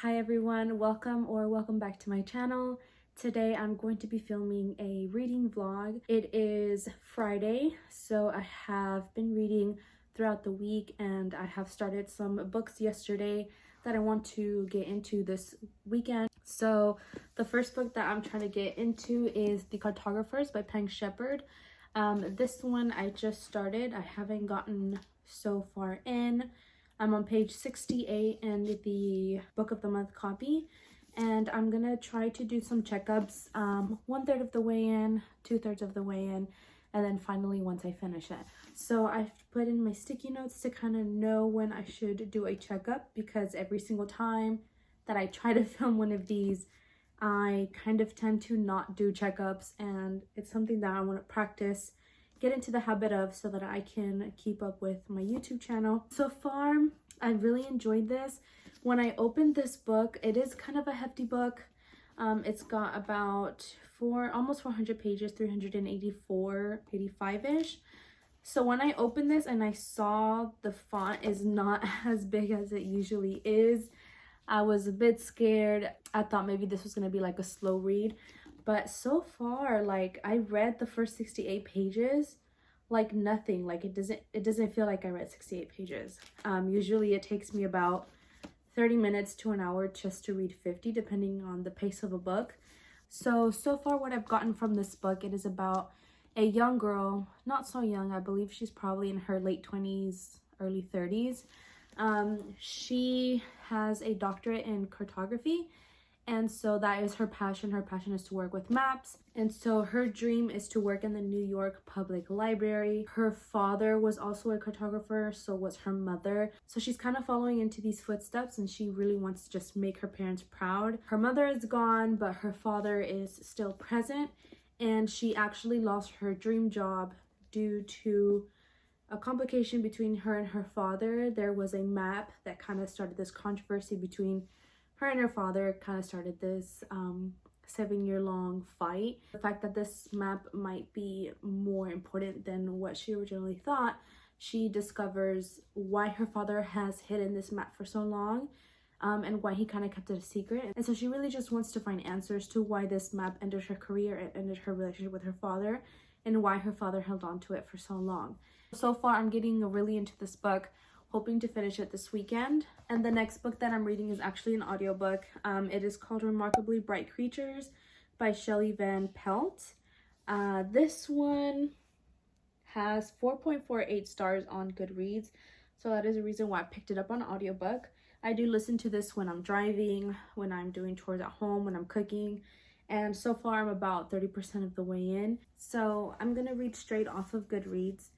Hi everyone, welcome back to my channel. Today I'm going to be filming a reading vlog. It is Friday, so I have been reading throughout the week and I have started some books yesterday that I want to get into this weekend. So the first book that I'm trying to get into is The Cartographers by Peng. This one I just started. I haven't gotten so far in. I'm on page 68 in the book of the month copy, and I'm gonna try to do some checkups 1/3 of the way in, 2/3 of the way in, and then finally once I finish it. So I've put in my sticky notes to kind of know when I should do a checkup, because every single time that I try to film one of these, I kind of tend to not do checkups, and it's something that I want to practice, get into the habit of, so that I can keep up with my YouTube channel. So far, I really enjoyed this. When I opened this book, it is kind of a hefty book. It's got about almost 400 pages, 384, 85-ish. So when I opened this and I saw the font is not as big as it usually is, I was a bit scared. I thought maybe this was going to be like a slow read. But so far, like, I read the first 68 pages like nothing. Like, it doesn't feel like I read 68 pages. Usually it takes me about 30 minutes to an hour just to read 50, depending on the pace of a book. So far what I've gotten from this book, it is about a young girl, not so young. I believe she's probably in her late 20s, early 30s. She has a doctorate in cartography, and so that is her passion. Her passion is to work with maps, and so her dream is to work in the New York Public Library. Her father was also a cartographer, so was her mother. So she's kind of following into these footsteps, and she really wants to just make her parents proud. Her mother is gone, but her father is still present, and she actually lost her dream job due to a complication between her and her father. There was a map that kind of started this controversy between her and her father, kind of started this 7-year-long fight. The fact that this map might be more important than what she originally thought, she discovers why her father has hidden this map for so long, and why he kind of kept it a secret. And so she really just wants to find answers to why this map ended her career and ended her relationship with her father, and why her father held on to it for so long. So far, I'm getting really into this book, hoping to finish it this weekend. And the next book that I'm reading is actually an audiobook. It is called Remarkably Bright Creatures by Shelby Van Pelt. This one has 4.48 stars on Goodreads, so that is the reason why I picked it up on audiobook. I do listen to this when I'm driving, when I'm doing chores at home, when I'm cooking, and so far I'm about 30% of the way in. So I'm gonna read straight off of Goodreads.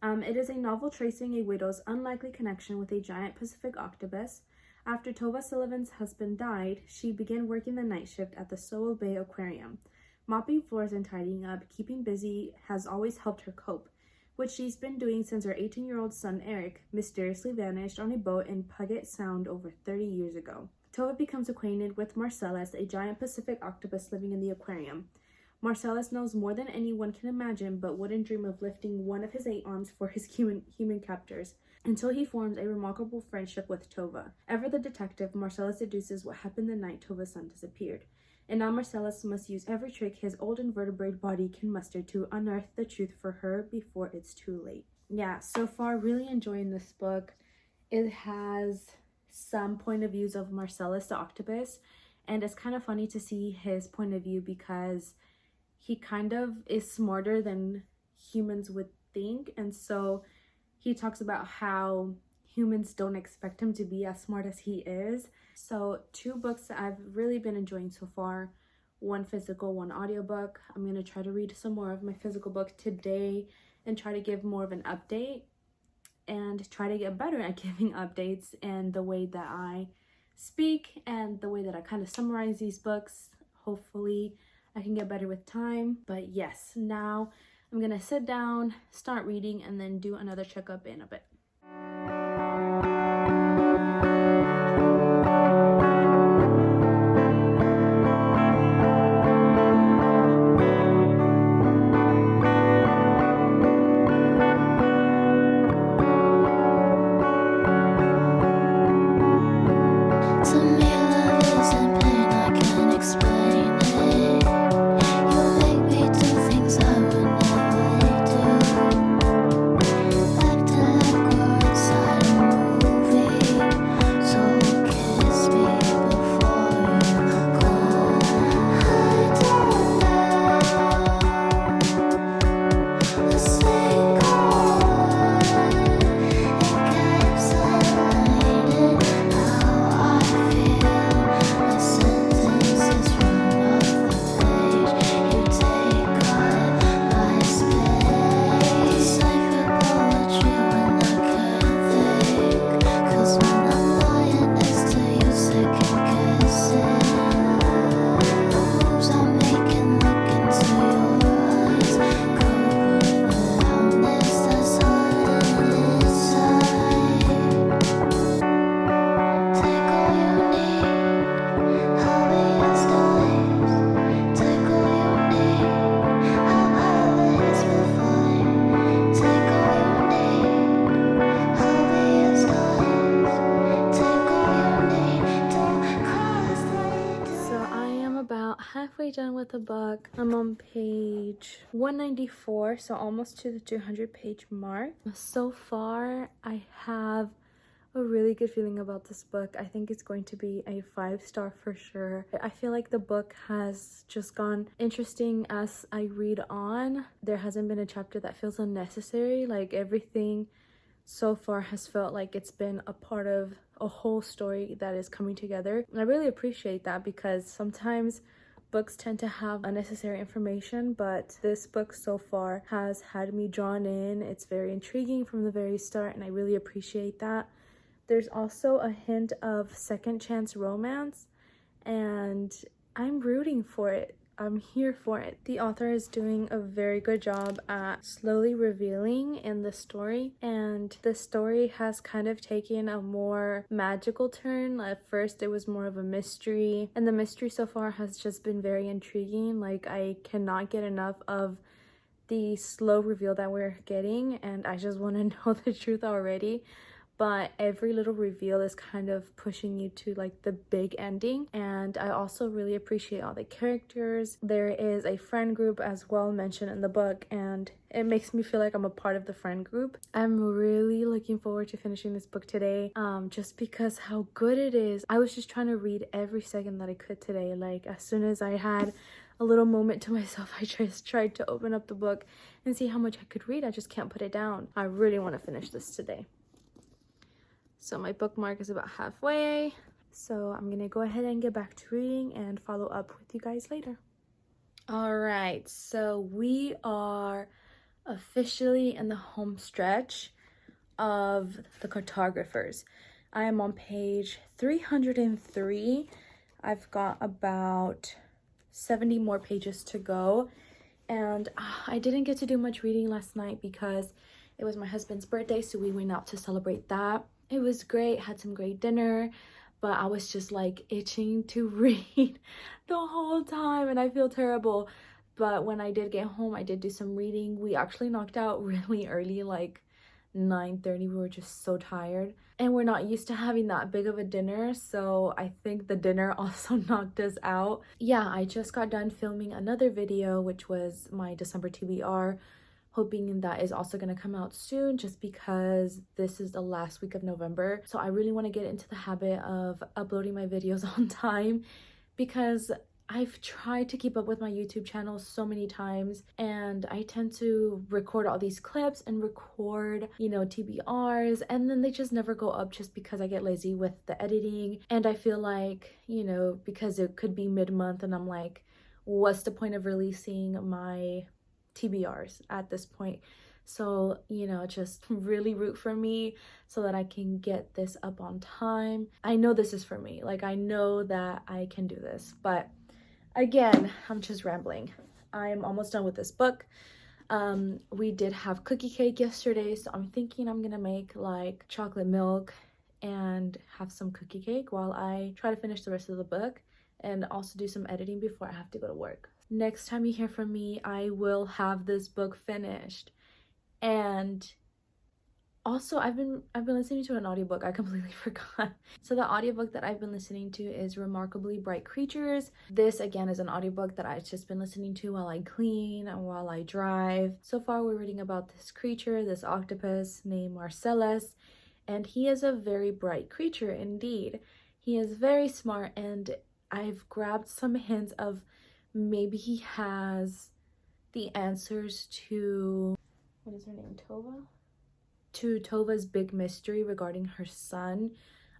It is a novel tracing a widow's unlikely connection with a giant Pacific octopus. After Tova Sullivan's husband died, she began working the night shift at the Sewell Bay Aquarium. Mopping floors and tidying up, keeping busy has always helped her cope, which she's been doing since her 18-year-old son Eric mysteriously vanished on a boat in Puget Sound over 30 years ago. Tova becomes acquainted with Marcellus, a giant Pacific octopus living in the aquarium. Marcellus knows more than anyone can imagine, but wouldn't dream of lifting one of his 8 arms for his human captors, until he forms a remarkable friendship with Tova. Ever the detective, Marcellus deduces what happened the night Tova's son disappeared, and now Marcellus must use every trick his old invertebrate body can muster to unearth the truth for her before it's too late. Yeah, so far really enjoying this book. It has some point of views of Marcellus the octopus, and it's kind of funny to see his point of view, because he kind of is smarter than humans would think. And so he talks about how humans don't expect him to be as smart as he is. So 2 books that I've really been enjoying so far, 1 physical, 1 audiobook. I'm going to try to read some more of my physical book today and try to give more of an update and try to get better at giving updates and the way that I speak and the way that I kind of summarize these books. Hopefully I can get better with time. But yes, now I'm gonna sit down, start reading, and then do another checkup in a bit. To me, love halfway done with the book. I'm on page 194, so almost to the 200 page mark. So far, I have a really good feeling about this book. I think it's going to be a 5-star for sure. I feel like the book has just gone interesting as I read on. There hasn't been a chapter that feels unnecessary. Like everything so far has felt like it's been a part of a whole story that is coming together. And I really appreciate that because sometimes books tend to have unnecessary information, but this book so far has had me drawn in. It's very intriguing from the very start, and I really appreciate that. There's also a hint of second chance romance, and I'm rooting for it. I'm here for it. The author is doing a very good job at slowly revealing in the story, and the story has kind of taken a more magical turn. At first it was more of a mystery, and the mystery so far has just been very intriguing. Like, I cannot get enough of the slow reveal that we're getting, and I just want to know the truth already. But every little reveal is kind of pushing you to like the big ending. And I also really appreciate all the characters. There is a friend group as well mentioned in the book, and it makes me feel like I'm a part of the friend group. I'm really looking forward to finishing this book today, just because how good it is. I was just trying to read every second that I could today. Like, as soon as I had a little moment to myself, I just tried to open up the book and see how much I could read. I just can't put it down. I really want to finish this today. So my bookmark is about halfway. So I'm gonna go ahead and get back to reading and follow up with you guys later. All right, so we are officially in the home stretch of the Cartographers. I am on page 303. I've got about 70 more pages to go. And I didn't get to do much reading last night because it was my husband's birthday, so we went out to celebrate that. It was great, had some great dinner, but I was just like itching to read the whole time, and I feel terrible. But when I did get home, I did do some reading. We actually knocked out really early, like 9:30. We were just so tired, and we're not used to having that big of a dinner, so I think the dinner also knocked us out. Yeah, I just got done filming another video, which was my December TBR, hoping that is also going to come out soon, just because this is the last week of November. So I really want to get into the habit of uploading my videos on time, because I've tried to keep up with my YouTube channel so many times, and I tend to record all these clips and record, you know, TBRs, and then they just never go up just because I get lazy with the editing. And I feel like, you know, because it could be mid-month and I'm like, what's the point of releasing my TBRs at this point? So, you know, just really root for me so that I can get this up on time. I know this is for me. Like, I know that I can do this, but again, I'm just rambling. I'm almost done with this book. We did have cookie cake yesterday, so I'm thinking I'm gonna make like chocolate milk and have some cookie cake while I try to finish the rest of the book, and also do some editing before I have to go to work. Next time you hear from me, I will have this book finished. And also, I've been listening to an audiobook. I completely forgot. So the audiobook that I've been listening to is Remarkably Bright Creatures. This again is an audiobook that I've just been listening to while I clean and while I drive. So far we're reading about this creature, this octopus named Marcellus, and he is a very bright creature indeed. He is very smart, and I've grabbed some hints of maybe he has the answers to, what is her name, Tova? To Tova's big mystery regarding her son.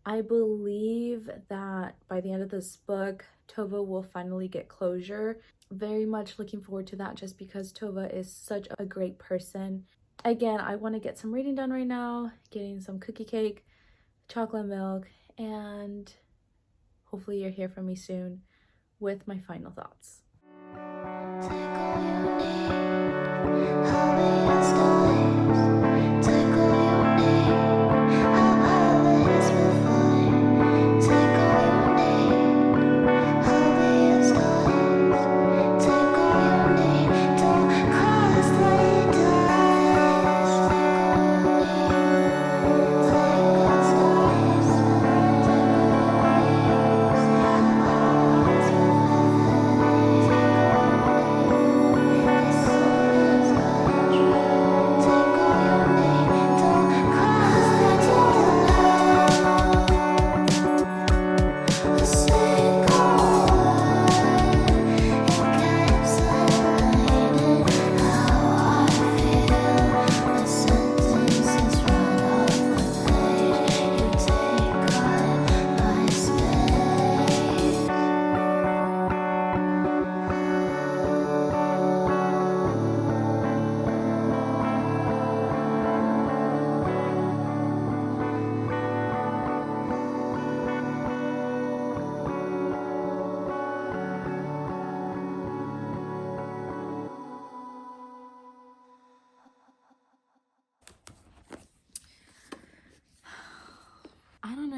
I believe that by the end of this book, Tova will finally get closure. Very much looking forward to that, just because Tova is such a great person. Again, I want to get some reading done right now, getting some cookie cake, chocolate milk, and hopefully you'll hear from me soon with my final thoughts.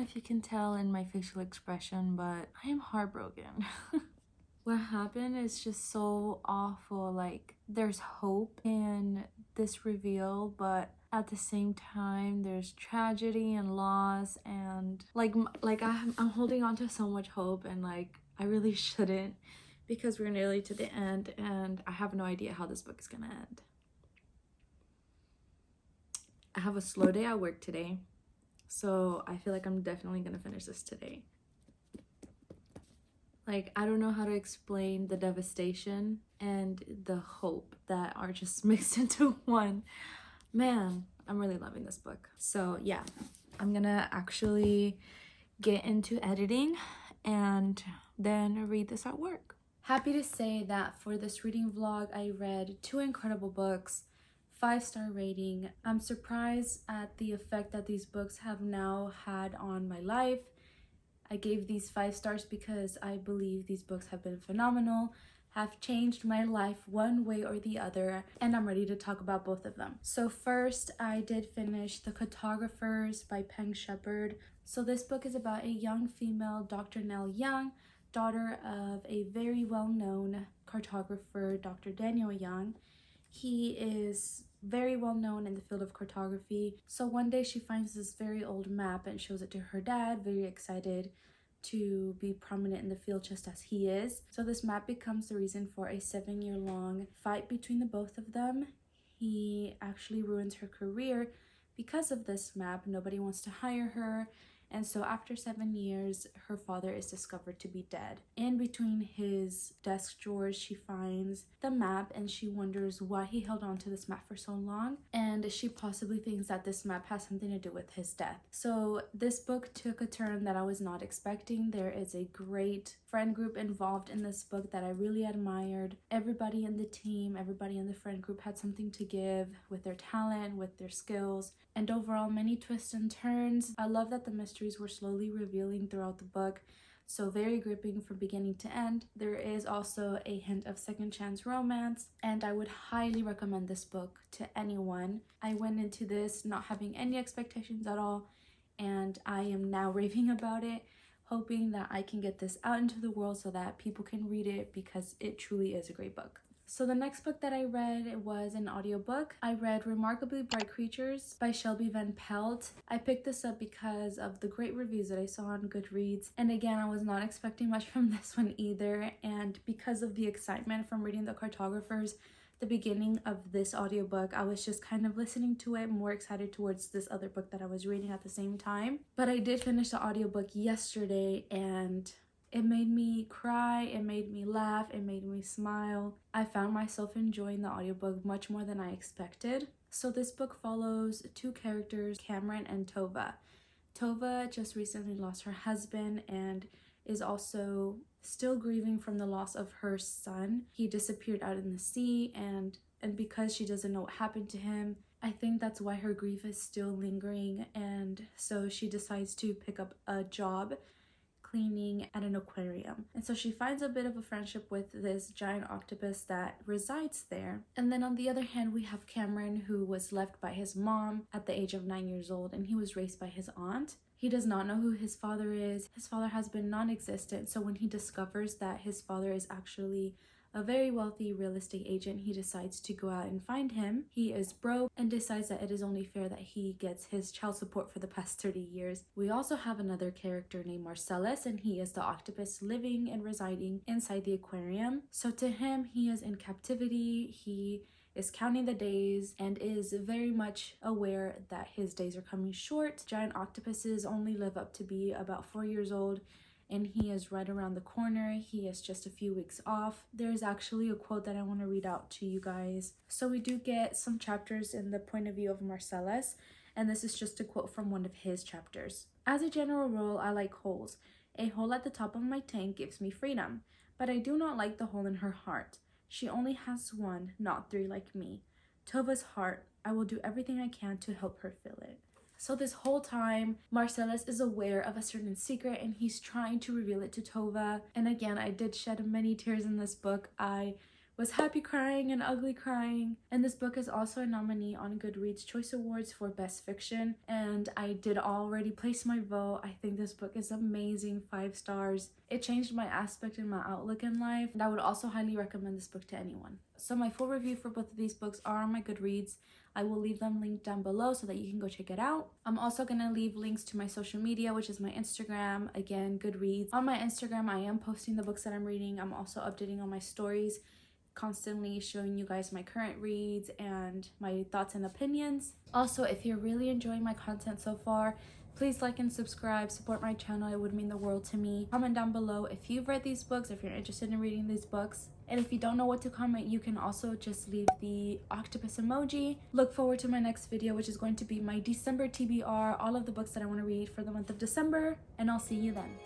if you can tell in my facial expression, but I am heartbroken. What happened is just so awful. Like, there's hope in this reveal, but at the same time there's tragedy and loss, and I'm holding on to so much hope, and like I really shouldn't, because we're nearly to the end and I have no idea how this book is gonna end. I have a slow day at work today, so I feel like I'm definitely gonna finish this today. Like, I don't know how to explain the devastation and the hope that are just mixed into one. Man, I'm really loving this book. So yeah, I'm gonna actually get into editing and then read this at work. Happy to say that for this reading vlog, I read 2 incredible books, 5-star rating. I'm surprised at the effect that these books have now had on my life. I gave these 5 stars because I believe these books have been phenomenal, have changed my life one way or the other, and I'm ready to talk about both of them. So first, I did finish The Cartographers by Peng. So this book is about a young female, Dr. Nell Young, daughter of a very well-known cartographer, Dr. Daniel Young. He is very well known in the field of cartography. So one day she finds this very old map and shows it to her dad, very excited to be prominent in the field just as he is. So this map becomes the reason for a 7-year-long fight between the both of them. He actually ruins her career because of this map. Nobody wants to hire her. And so after 7 years, her father is discovered to be dead. In between his desk drawers, she finds the map and she wonders why he held on to this map for so long. And she possibly thinks that this map has something to do with his death. So this book took a turn that I was not expecting. There is a great friend group involved in this book that I really admired. Everybody in the team, everybody in the friend group had something to give with their talent, with their skills, and overall many twists and turns. I love that the mysteries were slowly revealing throughout the book, so very gripping from beginning to end. There is also a hint of second chance romance, and I would highly recommend this book to anyone. I went into this not having any expectations at all, and I am now raving about it, hoping that I can get this out into the world so that people can read it, because it truly is a great book. So the next book that I read was an audiobook. I read Remarkably Bright Creatures by Shelby van Pelt. I picked this up because of the great reviews that I saw on Goodreads. And again, I was not expecting much from this one either. And because of the excitement from reading The Cartographers, the beginning of this audiobook, I was just kind of listening to it, more excited towards this other book that I was reading at the same time. But I did finish the audiobook yesterday, and it made me cry, it made me laugh, it made me smile. I found myself enjoying the audiobook much more than I expected. So this book follows 2 characters, Cameron and Tova. Tova just recently lost her husband and is also still grieving from the loss of her son. He disappeared out in the sea, and because she doesn't know what happened to him, I think that's why her grief is still lingering, and so she decides to pick up a job cleaning at an aquarium. And so she finds a bit of a friendship with this giant octopus that resides there. And then on the other hand, we have Cameron, who was left by his mom at the age of 9 years old, and he was raised by his aunt. He does not know who his father is. His father has been non-existent, so when he discovers that his father is actually a very wealthy real estate agent, he decides to go out and find him. He is broke and decides that it is only fair that he gets his child support for the past 30 years. We also have another character named Marcellus, and he is the octopus living and residing inside the aquarium. So to him, he is in captivity. He is counting the days and is very much aware that his days are coming short. Giant octopuses only live up to be about 4 years old, and he is right around the corner. He is just a few weeks off. There's actually a quote that I want to read out to you guys. So we do get some chapters in the point of view of Marcellus, and this is just a quote from one of his chapters. As a general rule, I like holes. A hole at the top of my tank gives me freedom, but I do not like the hole in her heart. She only has one, not 3 like me. Tova's heart. I will do everything I can to help her fill it. So this whole time, Marcellus is aware of a certain secret, and he's trying to reveal it to Tova. And again, I did shed many tears in this book. I was happy crying and ugly crying. And this book is also a nominee on Goodreads Choice Awards for Best Fiction, and I did already place my vote. I think this book is amazing, 5 stars. It changed my aspect and my outlook in life, and I would also highly recommend this book to anyone. So my full review for both of these books are on my Goodreads. I will leave them linked down below so that you can go check it out. I'm also going to leave links to my social media, which is my Instagram, again, Goodreads. On my Instagram, I am posting the books that I'm reading. I'm also updating on my stories, constantly showing you guys my current reads and my thoughts and opinions. Also, if you're really enjoying my content so far, please like and subscribe, support my channel. It would mean the world to me. Comment down below if you've read these books, if you're interested in reading these books. And if you don't know what to comment, you can also just leave the octopus emoji. Look forward to my next video, which is going to be my December TBR, all of the books that I want to read for the month of December, and I'll see you then.